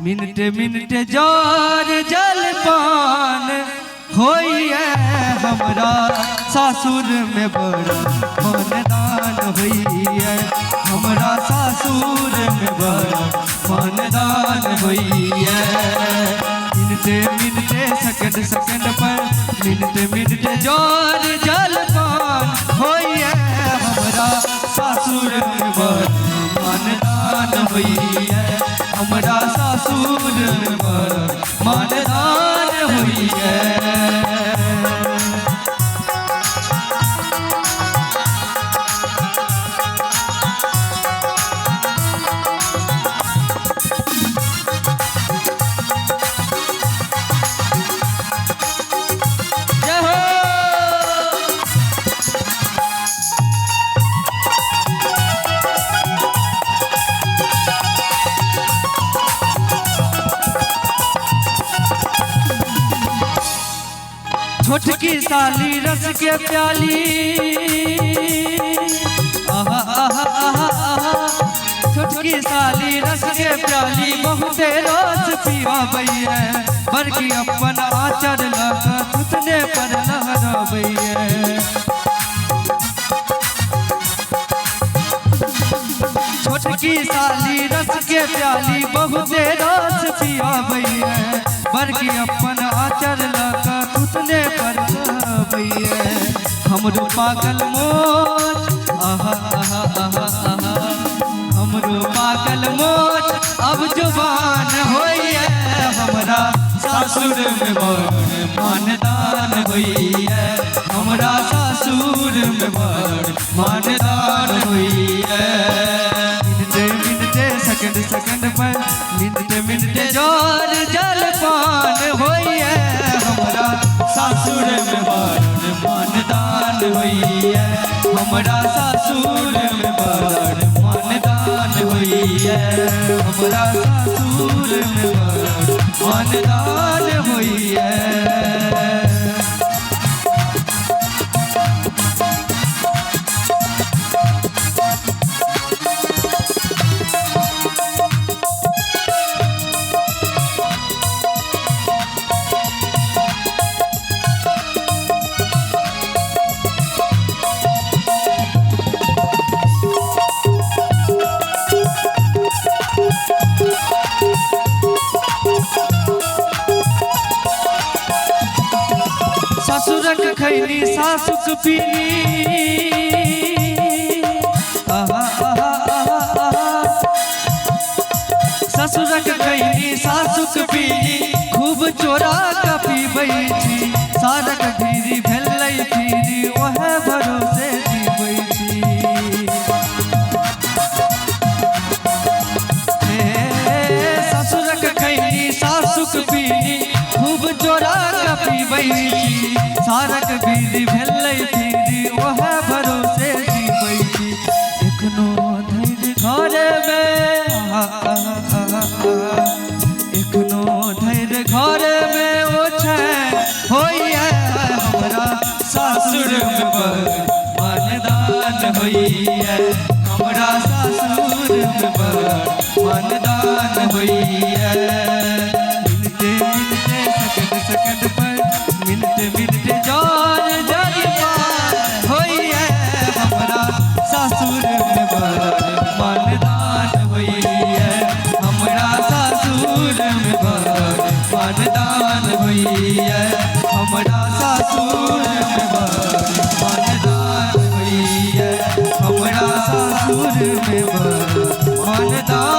minute minute jar जलपान होइए हमरा सासुर में बड़ा मानदान होइए हमरा सासुर में बड़ा मानदान होइए मिनटे मिनटे सेकंड सेकंड पर मिनटे मिनटे जार जलपान होइए हमरा सासुर में बड़ा मानदान होइए हमरा सासुर में बड़ा मानदान होइए छोटकी साली रस के प्याली आहा आहा आहा आहा छोटकी साली रस के प्याली बहुते रोज पियाबैया बड़की अपन आचर लगा थुतने पर लहराबैया छोटकी साली रस के प्याली बहुते रोज पियाबैया बड़की अपन आचर लगा थुतने पर लहराबैया हमरो पागल मोच आहा आहा आहा आहा हमरो पागल मोच अब जुबान होइए हमरा सासुर में बड़ मानदान होइए हमरा सासुर में बड़ मानदान होइए मिनटे मिनटे सेकंड सेकंड पर मिनटे मिनटे जार जलपान होइए हमरा सासुर में बड़ मानदान होइए हमरा सासुर में बड़ मानदान होइए हमरा सासुर में बड़ मानदान होइए ससुरक खैनी सासुक पीनी आहा आहा आहा आहा ससुरक खैनी सासुक पीनी खूब चोरा का पीबै छी सारक धीरी भेलै फिरी ओहे भरोसे जीबै छी ससुरक खैनी सासुक पीनी खूब चोरा का पीबै छी सारक बीरी भेलै फिरी ओहे भरोसे जीबै छी एखनो धैर्य घर में एखनो धैर्य घर में ओछै होइए हमरा सासुर में बड़ मानदान होइए हमरा सासुर में बड़ मानदान होइए मिनटे मिनटे सेकंड सेकंड पर मिनटे मिनटे जार जलपान होइए हमरा सासुर में बड़ मानदान होइए हमरा सासुर में बड़ मानदान होइए हमरा सासुर में बड़ मानदान होइए हमरा सासुर में बड़ मानदान